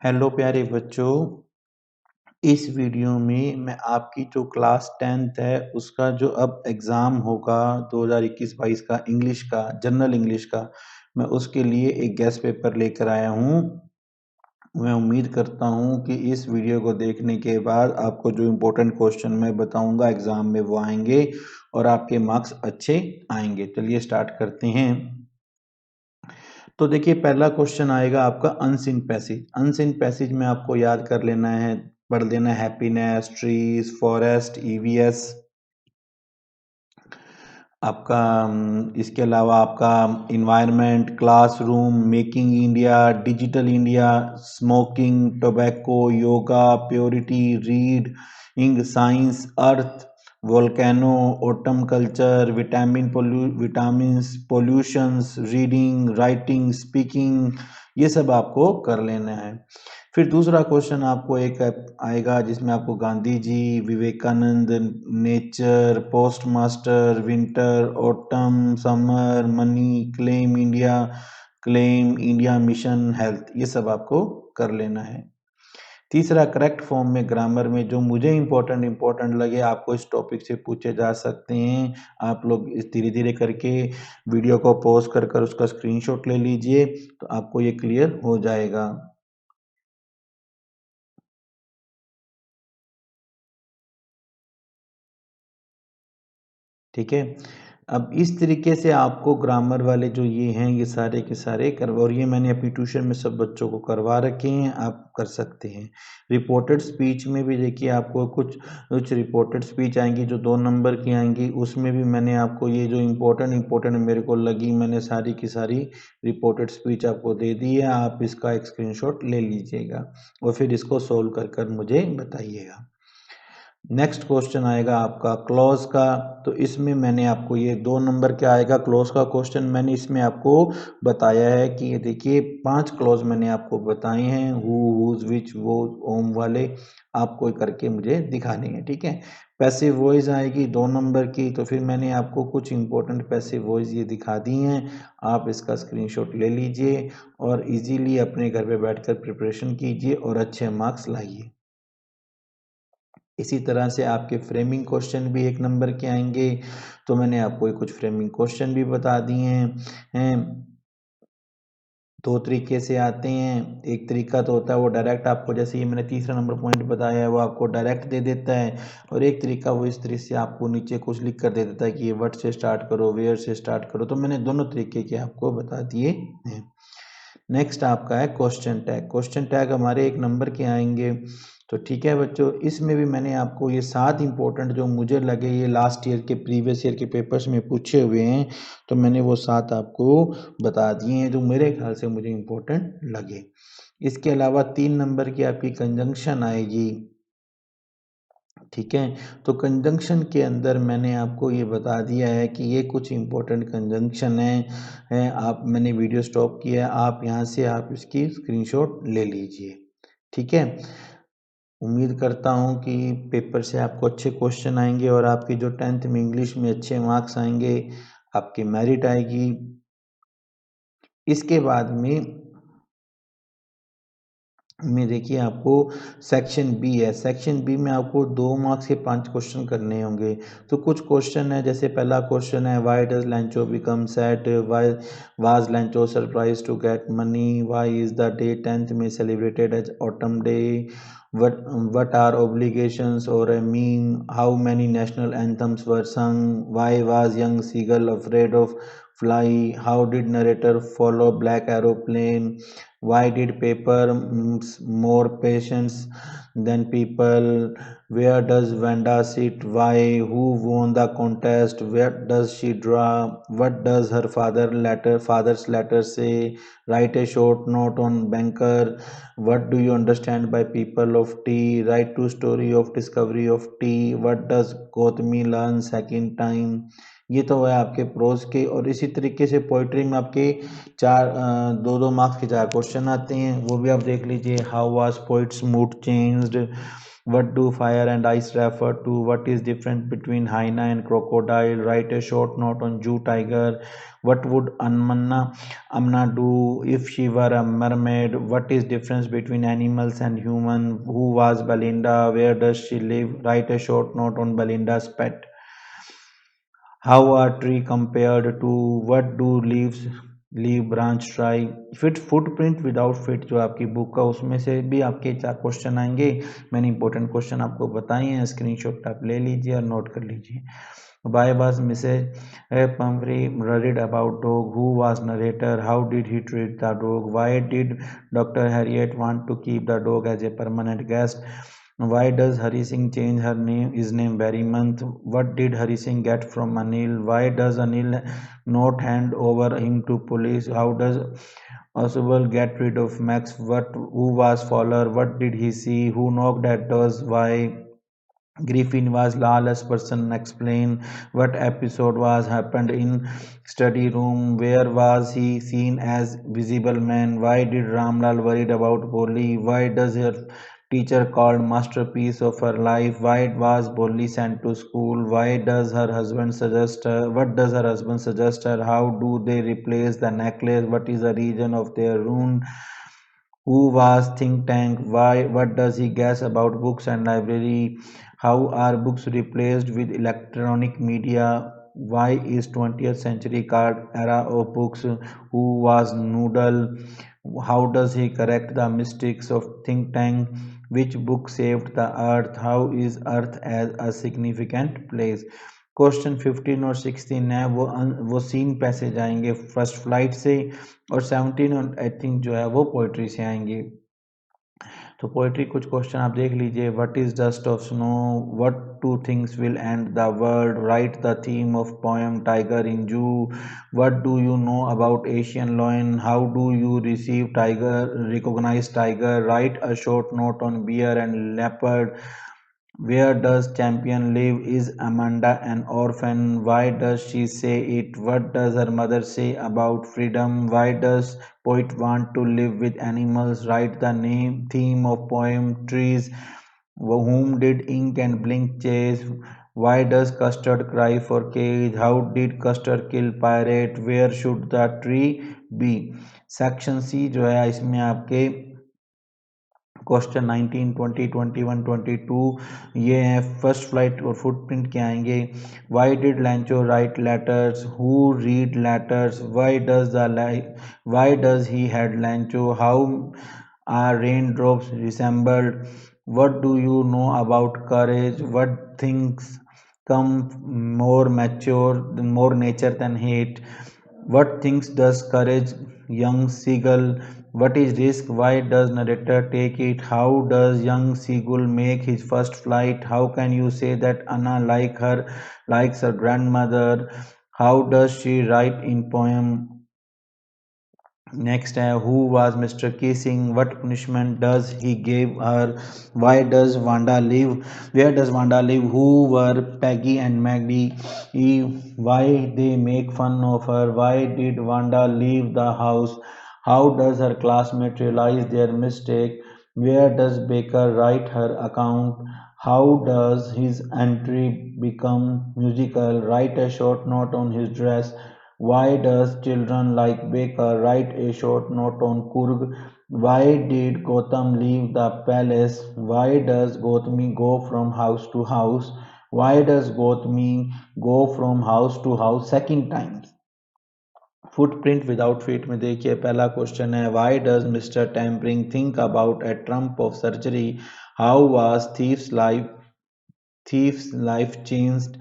Hello प्यारे बच्चों, इस वीडियो में मैं आपकी जो क्लास 10th है उसका जो अब एग्ज़ाम होगा 2021-22 का इंग्लिश का, जनरल इंग्लिश का, मैं उसके लिए एक गेस्ट पेपर लेकर आया हूँ। मैं उम्मीद करता हूँ कि इस वीडियो को देखने के बाद आपको जो इम्पोर्टेंट क्वेश्चन मैं बताऊँगा एग्ज़ाम में वो आएंगे और आपके मार्क्स अच्छे आएंगे। चलिए स्टार्ट करते हैं। तो देखिए पहला क्वेश्चन आएगा आपका अनसीन पैसेज। अनसीन पैसेज में आपको याद कर लेना है, पढ़ लेना है हैप्पीनेस, ट्रीज, फॉरेस्ट, ईवीएस। आपका इसके अलावा आपका environment, classroom, making India, digital India, smoking, tobacco, yoga, purity, reading, science, earth, volcano, autumn culture, vitamins, pollutions, reading, writing, speaking, ये सब आपको कर लेना है। फिर दूसरा क्वेश्चन आपको एक आएगा जिसमें आपको Gandhi ji, Vivekananda, nature, post master, winter, autumn, summer, money, clean India mission, health, ये सब आपको कर लेना है। तीसरा करेक्ट फॉर्म में ग्रामर में जो मुझे इम्पोर्टेंट लगे आपको इस टॉपिक से पूछे जा सकते हैं। आप लोग इस धीरे धीरे करके वीडियो को पॉज कर उसका स्क्रीनशॉट ले लीजिए तो आपको ये क्लियर हो जाएगा। ठीक है, अब इस तरीके से आपको ग्रामर वाले जो ये हैं ये सारे के सारे करवा, और ये मैंने अपनी ट्यूशन में सब बच्चों को करवा रखे हैं, आप कर सकते हैं। रिपोर्टेड स्पीच में भी देखिए आपको कुछ रिपोर्टेड स्पीच आएंगी जो 2 नंबर की आएंगी, उसमें भी मैंने आपको ये जो इम्पोर्टेंट मेरे को लगी मैंने सारी की सारी रिपोर्टेड स्पीच आपको दे दी है। आप इसका एक स्क्रीनशॉट ले लीजिएगा और फिर इसको सोल्व कर मुझे बताइएगा। नेक्स्ट क्वेश्चन आएगा आपका क्लॉज का। तो इसमें मैंने आपको ये 2 नंबर क्या आएगा क्लॉज का क्वेश्चन, मैंने इसमें आपको बताया है कि ये देखिए 5 क्लॉज मैंने आपको बताए हैं, हु, हुज, विच, वो, ओम वाले आपको करके मुझे दिखाने हैं। ठीक है, पैसिव वॉइस आएगी 2 नंबर की, तो फिर मैंने आपको कुछ इंपॉर्टेंट पैसिव वॉइस ये दिखा दी हैं, आप इसका स्क्रीनशॉट ले लीजिए और इजीली अपने घर पे बैठकर प्रिपरेशन कीजिए और अच्छे मार्क्स लाइए। इसी तरह से आपके फ्रेमिंग क्वेश्चन भी 1 नंबर के आएंगे, तो मैंने आपको कुछ फ्रेमिंग क्वेश्चन भी बता दिए हैं। 2 तरीके से आते हैं, एक तरीका तो होता है वो डायरेक्ट आपको, जैसे ये मैंने तीसरा नंबर पॉइंट बताया है वो आपको डायरेक्ट दे देता है, और एक तरीका वो इस तरह से आपको नीचे कुछ लिख कर दे देता है कि ये व्हाट से स्टार्ट करो, वेयर से स्टार्ट करो, तो मैंने दोनों तरीके के आपको बता दिए हैं। नेक्स्ट आपका है क्वेश्चन टैग। क्वेश्चन टैग हमारे 1 नंबर के आएंगे। तो ठीक है बच्चों, इसमें भी मैंने आपको ये 7 इंपॉर्टेंट जो मुझे लगे ये लास्ट ईयर के प्रीवियस ईयर के पेपर्स में पूछे हुए हैं, तो मैंने वो 7 आपको बता दिए हैं जो मेरे ख्याल से मुझे इम्पोर्टेंट लगे। इसके अलावा 3 नंबर की आपकी कंजंक्शन आएगी। ठीक है, तो कंजंक्शन के अंदर मैंने आपको ये बता दिया है कि ये कुछ इम्पोर्टेंट कंजंक्शन है आप, मैंने वीडियो स्टॉप किया है, आप यहाँ से आप इसकी स्क्रीनशॉट ले लीजिए। ठीक है, उम्मीद करता हूँ कि पेपर से आपको अच्छे क्वेश्चन आएंगे और आपकी जो 10th में इंग्लिश में अच्छे मार्क्स आएंगे, आपकी मेरिट आएगी। इसके बाद में देखिए आपको सेक्शन बी है। सेक्शन बी में आपको 2 मार्क्स के 5 क्वेश्चन करने होंगे। तो कुछ क्वेश्चन है, जैसे पहला क्वेश्चन है why does Lencho become sad, why was Lencho surprise to get money, why is the day 10th में celebrated as autumn day, what are obligations or a mean, how many national anthems were sung, why was young seagull afraid of fly, how did narrator follow black aeroplane, why did paper more patience than people, where does Vanda sit, why, who won the contest, where does she draw, what does her father's letter say, write a short note on banker, what do you understand by people of tea, write 2 story of discovery of tea, what does Gautami learn second time। ये तो है आपके pros के, और इसी तरीके से poetry में आपके 2-2 मार्क्स के 4 क्वेश्चन क्वेश्चन आते हैं, वो भी आप देख लीजिए। How was poets mood changed, what do fire and ice refer to, what is different between hyena and crocodile, write a short note on Jew tiger, what would Amna do if she were a mermaid, what is difference between animals and human, who was Belinda, where does she live, write a short note on Belinda's pet, how are tree compared to, what do leaves leave branch try, fit footprint without fit जो आपकी book का, उसमें से भी आपके 4 question आएंगे। मैंने important question आपको बताए हैं, स्क्रीनशॉट आप ले लीजिए और नोट कर लीजिए। Why was Mrs. Pumphrey worried about dog? Who was narrator? How did he treat the dog? Why did Dr. Harriet want to keep the dog as a permanent guest? Why does Hari Singh change his name very month? What did Hari Singh get from Anil? Why does Anil not hand over him to police? How does Oswald get rid of Max? Who was Fowler? What did he see? Who knocked at doors? Why Griffin was lawless person, explain what episode was happened in study room, where was he seen as visible man, why did Ramlal worried about Bolli, why does her teacher called masterpiece of her life, why was Bolli sent to school, why does her husband suggest her, what does her husband suggest her, how do they replace the necklace, what is the region of their rune, who was think tank, why, what does he guess about books and library, how are books replaced with electronic media, why is 20th century called era of books, who was noodle, how does he correct the mistakes of think tank, which book saved the earth, how is earth as a significant place। Question 15 और 16 है वो scene passage आएंगे first flight से, और 17 और 18 जो है वो पोइट्री से आएंगे। तो पोइट्री कुछ क्वेश्चन आप देख लीजिए। What is dust of snow, what two things will end the world, write the theme of poem tiger in zoo, what do you know about Asian lion, how do you receive tiger recognise tiger, write a short note on bear and leopard, where does champion live? Is Amanda an orphan? Why does she say it? What does her mother say about freedom? Why does poet want to live with animals? Write the name theme of poem trees. Whom did ink and blink chase? Why does custard cry for cage? How did custard kill pirate? Where should the tree be? Section C जो है इसमें आपके question 19, 20, 21, 22 ये हैं। First flight और footprint के आएंगे। Why did Lencho write letters, who read letters, why does he had Lencho, how are rain drops resembled, what do you know about courage, what things come more nature than hate, what things does courage young seagull, what is risk, why does narrator take it, how does young seagull make his first flight, how can you say that Anna likes her grandmother, how does she write in poem। Next है who was Mr Keesing, what punishment does he give her, why does Wanda live, where does Wanda live, who were Peggy and Maddie, why they make fun of her, why did Wanda leave the house, how does her classmate realise their mistake, where does baker write her account, how does his entry become musical, write a short note on his dress, why does children like Baker write a short note on Kurg? Why did Gotham leave the palace? Why does Gotami go from house to house? Why does Gotami go from house to house second time? Footprint without feet में देखिए पहला question है why does Mr tempering think about a triumph of surgery, how was thief's life changed,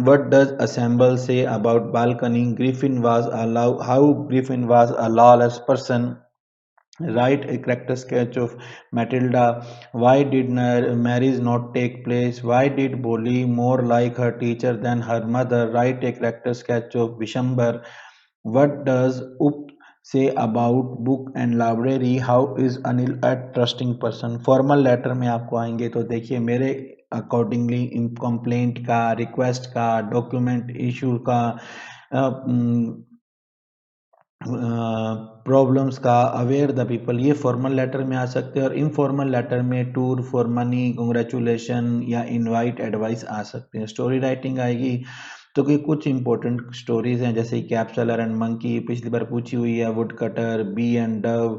what does assemble say about balcony, how Griffin was a lawless person, write a character sketch of Matilda, why did marriage not take place, why did Bolly more like her teacher than her mother, write a character sketch of Vishambar, what does up say about book and library, how is Anil a trusting person। Formal letter में आपको आएंगे तो देखिए मेरे accordingly complaint का, request का, document issue का, problems का, अवेयर द पीपल, ये फॉर्मल लेटर में आ सकते हैं। और इनफॉर्मल लेटर में टूर, फॉर मनी, कंग्रेचुलेशन या इनवाइट, एडवाइस आ सकते हैं। स्टोरी राइटिंग आएगी तो कि कुछ इंपॉर्टेंट स्टोरीज हैं, जैसे कैप्सलर एंड मंकी पिछली बार पूछी हुई है, wood cutter, bee and dove,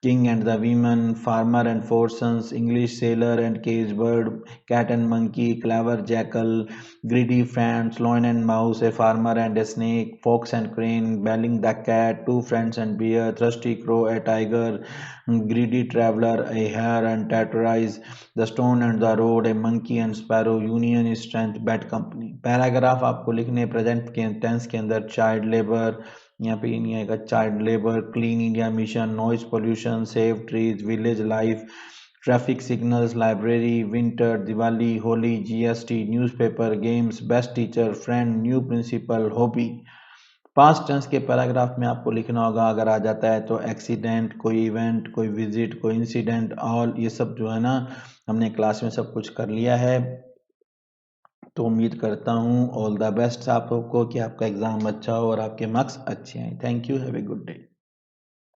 king and the women, farmer and four sons, English sailor and cage bird, cat and monkey, clever jackal, greedy friends, lion and mouse, a farmer and a snake, fox and crane, belling the cat, two friends and bear, thirsty crow, a tiger, greedy traveler, a hare and tortoise, the stone and the road, a monkey and sparrow, union is strength, bad company। Paragraph आपको लिखने present के tense के अंदर, child labour, यहाँ पे नहीं आएगा, child labour, clean India mission, noise pollution, save trees, village life, traffic signals, library, winter, Diwali, Holi, GST, newspaper, games, best teacher, friend, new principal, hobby. Past tense के पैराग्राफ में आपको लिखना होगा, अगर आ जाता है तो एक्सीडेंट, कोई इवेंट, कोई विजिट, कोई इंसिडेंट, ऑल, ये सब जो है ना हमने क्लास में सब कुछ कर लिया है। तो उम्मीद करता हूँ ऑल द बेस्ट आप लोग को कि आपका एग्ज़ाम अच्छा हो और आपके मार्क्स अच्छे आए। Thank you, have a good day.